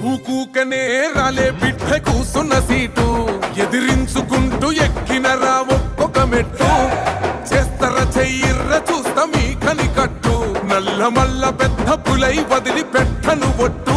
ఊకూకనే రాలే బిడ్డ కూసున్న సీటు ఎదిరించుకుంటూ ఎక్కినరా ఒక్కొక్క మెట్టు చేస్తర చెయ్యిర్ర చూస్తా మీ కనికట్టు నల్ల మల్ల పెద్ద పులై వదిలి పెట్టను ఒట్టు